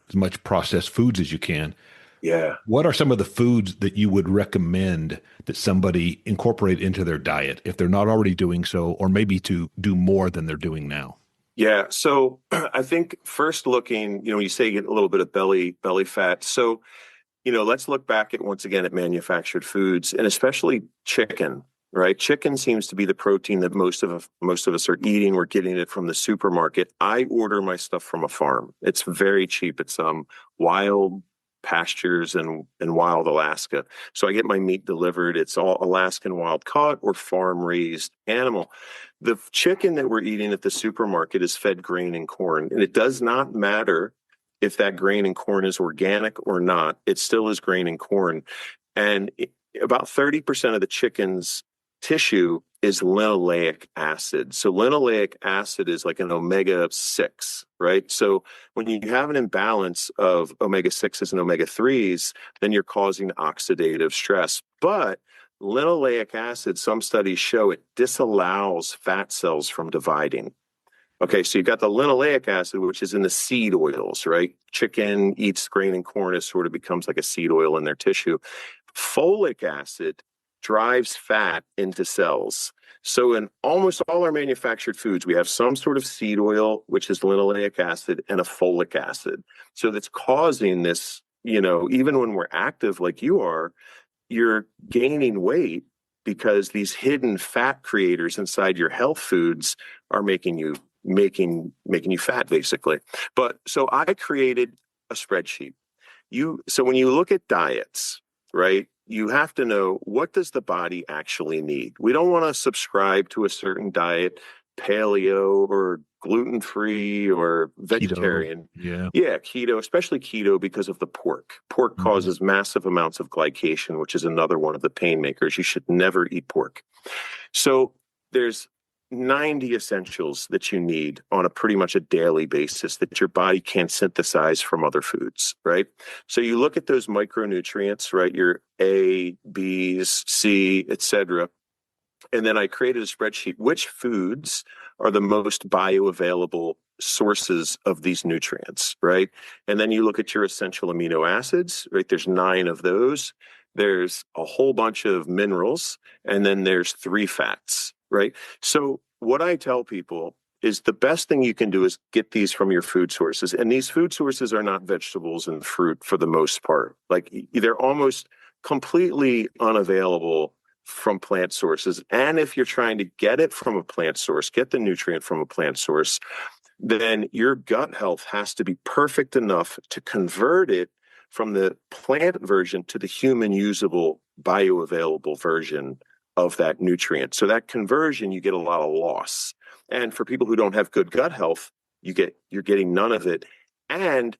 as much processed foods as you can. Yeah. What are some of the foods that you would recommend that somebody incorporate into their diet if they're not already doing so, or maybe to do more than they're doing now? Yeah. So I think first looking, you say you get a little bit of belly fat. So, let's look back once again at manufactured foods, and especially chicken. Right. Chicken seems to be the protein that most of us are eating. We're getting it from the supermarket. I order my stuff from a farm. It's very cheap. It's wild pastures and wild Alaska. So I get my meat delivered. It's all Alaskan wild caught or farm raised animal. The chicken that we're eating at the supermarket is fed grain and corn, and it does not matter if that grain and corn is organic or not. It still is grain and corn. And about 30% of the chicken's tissue is linoleic acid. So linoleic acid is like an omega-6, right? So when you have an imbalance of omega-6s and omega-3s, then you're causing oxidative stress. But linoleic acid, some studies show it disallows fat cells from dividing. Okay, so you've got the linoleic acid, which is in the seed oils, right? Chicken eats grain and corn, it sort of becomes like a seed oil in their tissue. Folic acid drives fat into cells. So in almost all our manufactured foods, we have some sort of seed oil, which is linoleic acid, and a folic acid. So that's causing this, even when we're active like you are, you're gaining weight because these hidden fat creators inside your health foods are making you fat, basically. But so I created a spreadsheet. So when you look at diets, right, you have to know, what does the body actually need? We don't want to subscribe to a certain diet, paleo or gluten-free or vegetarian. Keto. Yeah, keto, especially keto because of the pork. Pork causes massive amounts of glycation, which is another one of the pain makers. You should never eat pork. So there's 90 essentials that you need on pretty much a daily basis that your body can't synthesize from other foods, right? So you look at those micronutrients, right? Your A, B's, C, etc. And then I created a spreadsheet. Which foods are the most bioavailable sources of these nutrients, right? And then you look at your essential amino acids, right? There's 9 of those. There's a whole bunch of minerals, and then there's 3 fats, right? So what I tell people is the best thing you can do is get these from your food sources. And these food sources are not vegetables and fruit for the most part. Like, they're almost completely unavailable from plant sources. And if you're trying to get it from a plant source, get the nutrient from a plant source, then your gut health has to be perfect enough to convert it from the plant version to the human usable bioavailable version of that nutrient. So that conversion, you get a lot of loss. And for people who don't have good gut health, you're getting none of it. And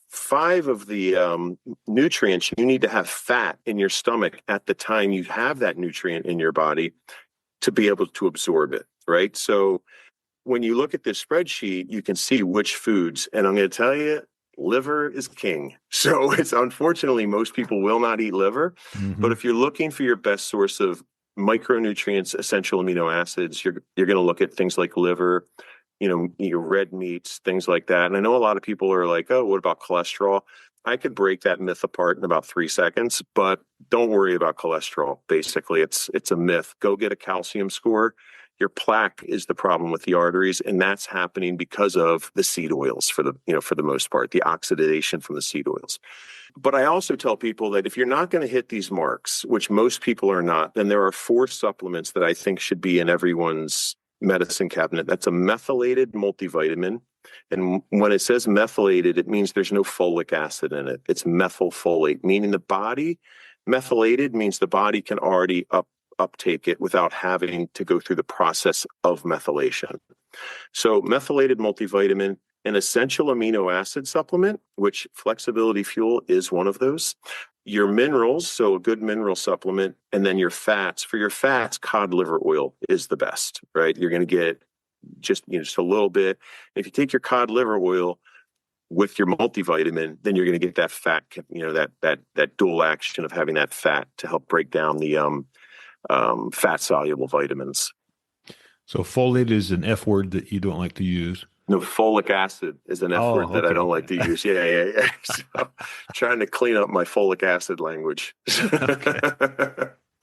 5 of the nutrients, you need to have fat in your stomach at the time you have that nutrient in your body to be able to absorb it, right? So when you look at this spreadsheet, you can see which foods, and I'm going to tell you, liver is king. So it's unfortunately, most people will not eat liver, but if you're looking for your best source of micronutrients, essential amino acids, you're going to look at things like liver, your red meats, things like that. And I know a lot of people are like, oh, what about cholesterol? I could break that myth apart in about 3 seconds, but don't worry about cholesterol. Basically, it's a myth. Go get a calcium score. Your plaque is the problem with the arteries, and that's happening because of the seed oils for the most part, the oxidation from the seed oils. But I also tell people that if you're not going to hit these marks, which most people are not, then there are 4 supplements that I think should be in everyone's medicine cabinet. That's a methylated multivitamin. And when it says methylated, it means there's no folic acid in it. It's methylfolate, meaning methylated means the body can already uptake it without having to go through the process of methylation. So methylated multivitamin, an essential amino acid supplement, which Flexibility Fuel is one of those. Your minerals, so a good mineral supplement, and then your fats. For your fats, cod liver oil is the best, right? You're going to get just a little bit. If you take your cod liver oil with your multivitamin, then you're going to get that fat, that dual action of having that fat to help break down the fat soluble vitamins. So folate is an F word that you don't like to use. No, folic acid is an F word that I don't like to use. Yeah. So, trying to clean up my folic acid language.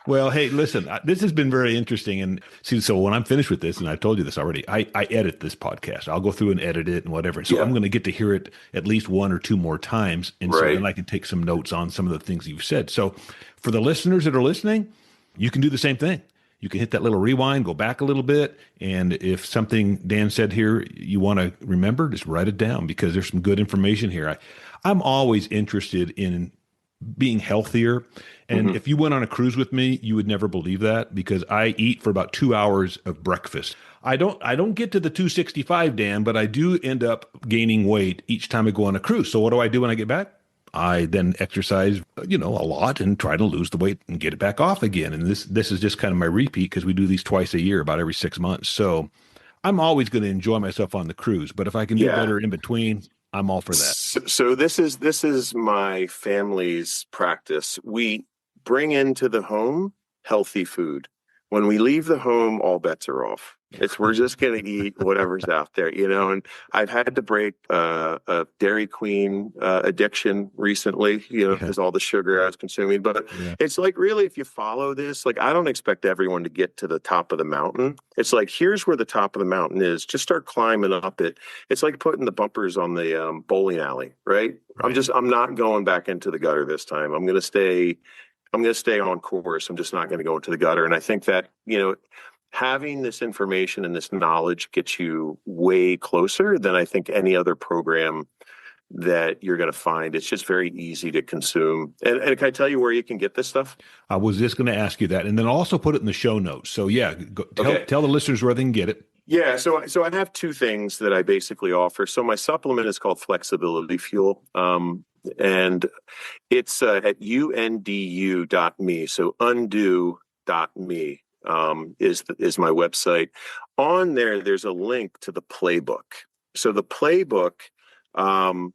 Well, hey, listen, this has been very interesting. And see, so when I'm finished with this, and I told you this already, I edit this podcast. I'll go through and edit it and whatever. So I'm going to get to hear it at least 1 or 2 more times. And so then I can take some notes on some of the things you've said. So for the listeners that are listening, you can do the same thing. You can hit that little rewind, go back a little bit. And if something Dan said here you want to remember, just write it down because there's some good information here. I'm always interested in being healthier. And Hmm. if you went on a cruise with me, you would never believe that because I eat for about 2 hours of breakfast. I don't get to the 265, Dan, but I do end up gaining weight each time I go on a cruise. So what do I do when I get back? I then exercise, a lot and try to lose the weight and get it back off again. And this is just kind of my repeat because we do these twice a year, about every 6 months. So I'm always going to enjoy myself on the cruise, but if I can do Yeah. better in between, I'm all for that. So this is my family's practice. We bring into the home healthy food. When we leave the home, all bets are off. We're just going to eat whatever's out there, And I've had to break a Dairy Queen addiction recently, Yeah. because all the sugar I was consuming. But Yeah. it's like really, if you follow this, like I don't expect everyone to get to the top of the mountain. It's like here's where the top of the mountain is. Just start climbing up it. It's like putting the bumpers on the bowling alley, right? Right. I'm not going back into the gutter this time. I'm going to stay on course. I'm just not going to go into the gutter. And I think that, having this information and this knowledge gets you way closer than I think any other program that you're going to find. It's just very easy to consume. And can I tell you where you can get this stuff? I was just going to ask you that, and then I'll also put it in the show notes. So yeah, tell Okay. tell the listeners where they can get it. Yeah, so I have two things that I basically offer. So my supplement is called Flexibility Fuel, and it's at undu.me. So undo.me is my website. On there, there's a link to the playbook. So the playbook um,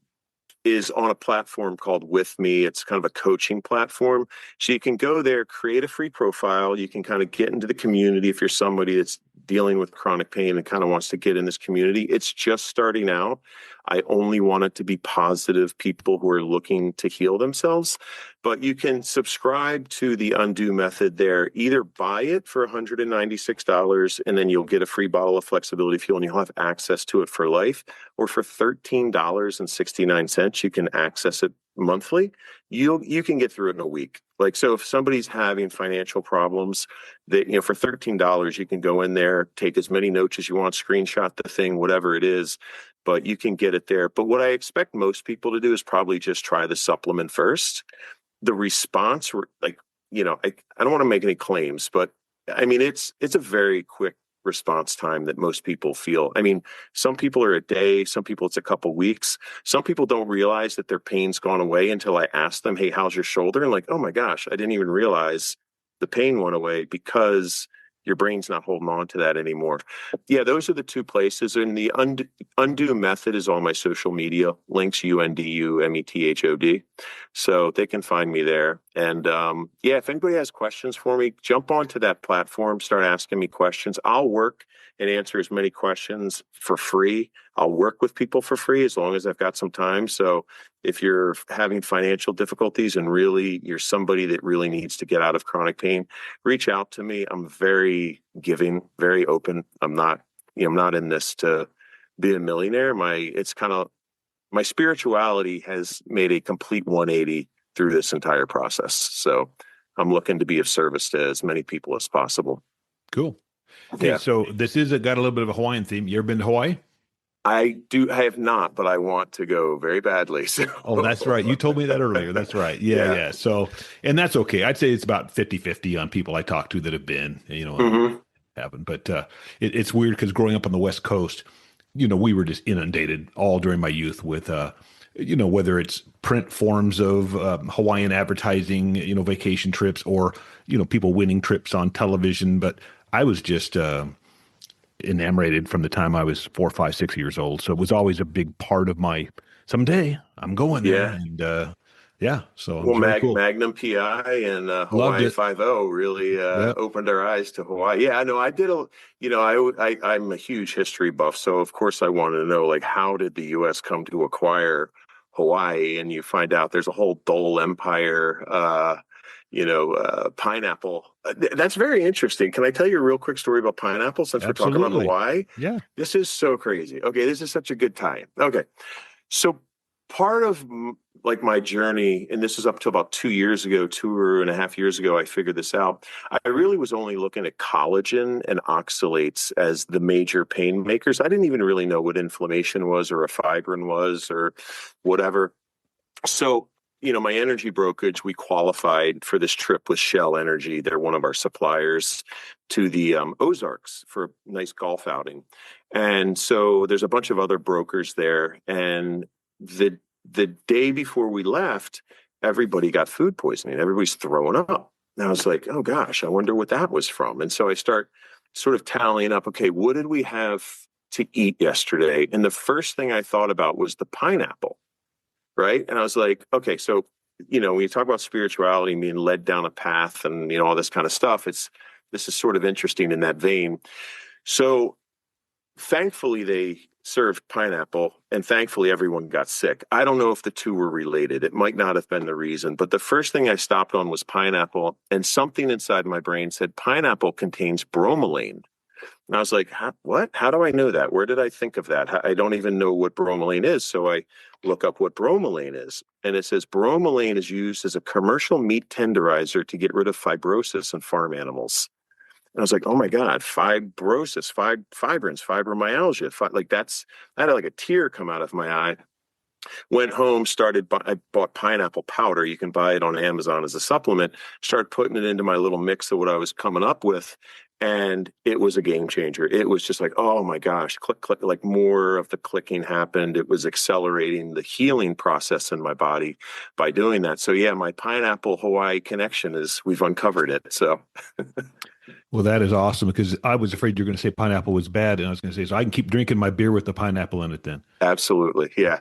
is on a platform called With Me. It's kind of a coaching platform. So you can go there, create a free profile. You can kind of get into the community if you're somebody that's dealing with chronic pain and kind of wants to get in this community. It's just starting out. I only want it to be positive people who are looking to heal themselves. But you can subscribe to the Undo Method there. Either buy it for $196 and then you'll get a free bottle of flexibility fuel and you'll have access to it for life. Or for $13.69, you can access it monthly. You can get through it in a week. Like, so if somebody's having financial problems, that for $13 you can go in there, take as many notes as you want, screenshot the thing, whatever it is, but you can get it there. But what I expect most people to do is probably just try the supplement first. The response, like, I don't want to make any claims, but I mean, it's a very quick response time that most people feel. I mean, some people are a day, some people it's a couple weeks. Some people don't realize that their pain's gone away until I ask them, "Hey, how's your shoulder?" And like, "Oh my gosh, I didn't even realize the pain went away," because your brain's not holding on to that anymore. Yeah, those are the two places. And the Undo Method is on my social media links, UNDUMETHOD. So they can find me there. And yeah, if anybody has questions for me, jump onto that platform, start asking me questions. I'll work and answer as many questions for free. I'll work with people for free as long as I've got some time. So if you're having financial difficulties and really you're somebody that really needs to get out of chronic pain, reach out to me. I'm very giving, very open. I'm not in this to be a millionaire. It's kind of my spirituality has made a complete 180 through this entire process. So I'm looking to be of service to as many people as possible. Cool. Hey, Yeah. so this is got a little bit of a Hawaiian theme. You ever been to Hawaii? I have not, but I want to go very badly. So. Oh, that's right. You told me that earlier. That's right. Yeah, Yeah. yeah. So, and that's okay. I'd say it's about 50-50 on people I talk to that have been, Mhm. haven't. But it's weird because growing up on the West Coast, we were just inundated all during my youth with, whether it's print forms of Hawaiian advertising, vacation trips or, people winning trips on television. But I was just enamored from the time I was 4, 5, 6 years old. So it was always a big part of my someday I'm going there. Yeah. And yeah, so it Well, was very cool. Magnum PI and Loved Hawaii it. 5-0 really Yep. opened our eyes to Hawaii. Yeah, I know. I did I'm a huge history buff, so of course I wanted to know, like, how did the U.S. come to acquire Hawaii? And you find out there's a whole Dole Empire. Pineapple. That's very interesting. Can I tell you a real quick story about pineapple since we're talking about Absolutely. Hawaii? Yeah. This is so crazy. Okay, this is such a good time. Okay, so part of like my journey, and this is up to about 2.5 years ago, I figured this out. I really was only looking at collagen and oxalates as the major pain makers. I didn't even really know what inflammation was or a fibrin was or whatever. So, my energy brokerage, we qualified for this trip with Shell Energy. They're one of our suppliers to the Ozarks for a nice golf outing. And so there's a bunch of other brokers there. And the day before we left, everybody got food poisoning. Everybody's throwing up. And I was like, oh gosh, I wonder what that was from. And so I start sort of tallying up, okay, what did we have to eat yesterday? And the first thing I thought about was the pineapple. Right. And I was like, okay, so, when you talk about spirituality being led down a path and, all this kind of stuff, this is sort of interesting in that vein. So thankfully they served pineapple and thankfully everyone got sick. I don't know if the two were related. It might not have been the reason, but the first thing I stopped on was pineapple, and something inside my brain said pineapple contains bromelain. And I was like, what? How do I know that? Where did I think of that? I don't even know what bromelain is. So I look up what bromelain is. And it says bromelain is used as a commercial meat tenderizer to get rid of fibrosis in farm animals. And I was like, oh my God, fibrosis, fibrins, fibromyalgia. I had like a tear come out of my eye. Went home, I bought pineapple powder. You can buy it on Amazon as a supplement. Started putting it into my little mix of what I was coming up with. And it was a game changer. It was just like, oh my gosh, click, click, like more of the clicking happened. It was accelerating the healing process in my body by doing that. So yeah, my pineapple Hawaii connection we've uncovered it. So. Well, that is awesome, because I was afraid you're going to say pineapple was bad. And I was going to say, so I can keep drinking my beer with the pineapple in it then. Absolutely. Yeah.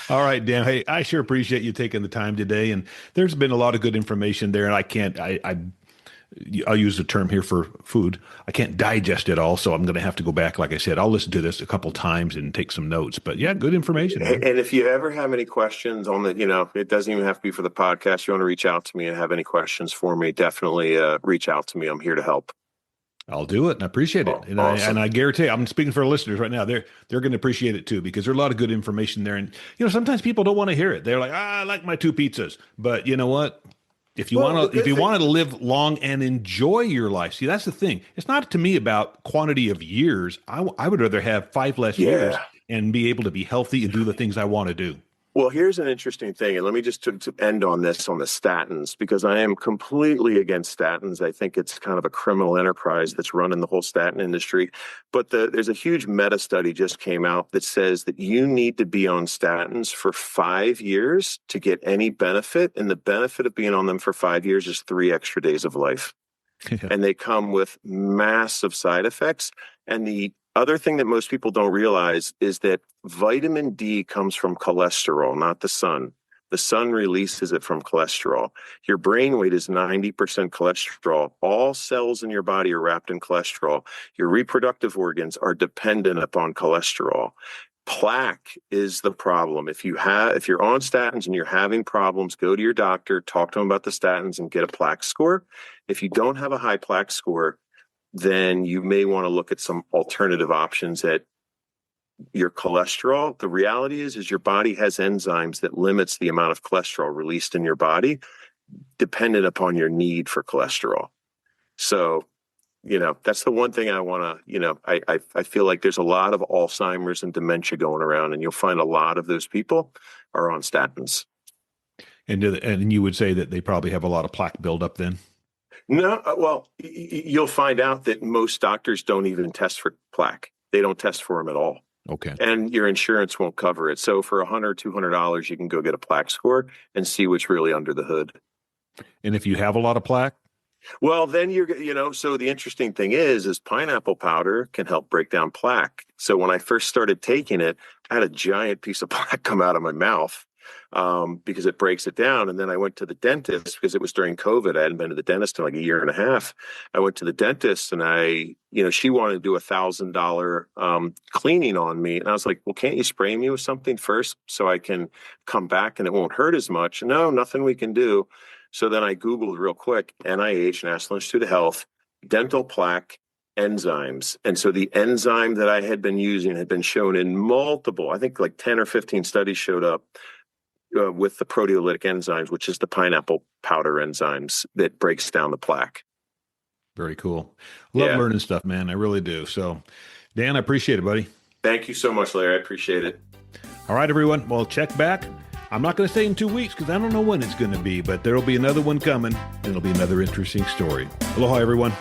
All right, Dan. Hey, I sure appreciate you taking the time today. And there's been a lot of good information there. And I'll use the term here for food. I can't digest it all. So I'm going to have to go back. Like I said, I'll listen to this a couple times and take some notes. But yeah, good information. And if you ever have any questions on it doesn't even have to be for the podcast. You want to reach out to me and have any questions for me, definitely reach out to me. I'm here to help. I'll do it, and I appreciate it. And awesome. I guarantee I'm speaking for our listeners right now. They're going to appreciate it too, because there's a lot of good information there. And sometimes people don't want to hear it. They're like, I like my 2 pizzas. But you know what? If you want to live long and enjoy your life, see, that's the thing. It's not to me about quantity of years. I would rather have 5 less years and be able to be healthy and do the things I want to do. Well, here's an interesting thing, and let me just to end on this, on the statins, because I am completely against statins. I think it's kind of a criminal enterprise that's running the whole statin industry. But there's a huge meta study just came out that says that you need to be on statins for 5 years to get any benefit, and the benefit of being on them for 5 years is 3 extra days of life. And they come with massive side effects. And the other thing that most people don't realize is that vitamin D comes from cholesterol, not the sun. The sun releases it from cholesterol. Your brain weight is 90% cholesterol. All cells in your body are wrapped in cholesterol. Your reproductive organs are dependent upon cholesterol. Plaque is the problem. If you're on statins and you're having problems, go to your doctor, talk to them about the statins, and get a plaque score. If you don't have a high plaque score, then you may want to look at some alternative options at your cholesterol. The reality is your body has enzymes that limits the amount of cholesterol released in your body, dependent upon your need for cholesterol. So, that's the one thing I want to, I feel like there's a lot of Alzheimer's and dementia going around, and you'll find a lot of those people are on statins. And you would say that they probably have a lot of plaque buildup then? No, well, you'll find out that most doctors don't even test for plaque. They don't test for them at all. Okay. And your insurance won't cover it. So for $100, $200, you can go get a plaque score and see what's really under the hood. And if you have a lot of plaque? Well, then so the interesting thing is pineapple powder can help break down plaque. So when I first started taking it, I had a giant piece of plaque come out of my mouth. Because it breaks it down. And then I went to the dentist because it was during COVID. I hadn't been to the dentist in like a year and a half. I went to the dentist and she wanted to do $1,000 cleaning on me. And I was like, well, can't you spray me with something first so I can come back and it won't hurt as much? No, nothing we can do. So then I Googled real quick, NIH, National Institute of Health, dental plaque enzymes. And so the enzyme that I had been using had been shown in multiple, I think like 10 or 15 studies showed up with the proteolytic enzymes, which is the pineapple powder enzymes that breaks down the plaque. Very cool. Love learning stuff, man. I really do. So, Dan, I appreciate it, buddy. Thank you so much, Larry. I appreciate it. All right, everyone. Well, check back. I'm not going to say in 2 weeks because I don't know when it's going to be, but there will be another one coming, and it'll be another interesting story. Aloha, everyone.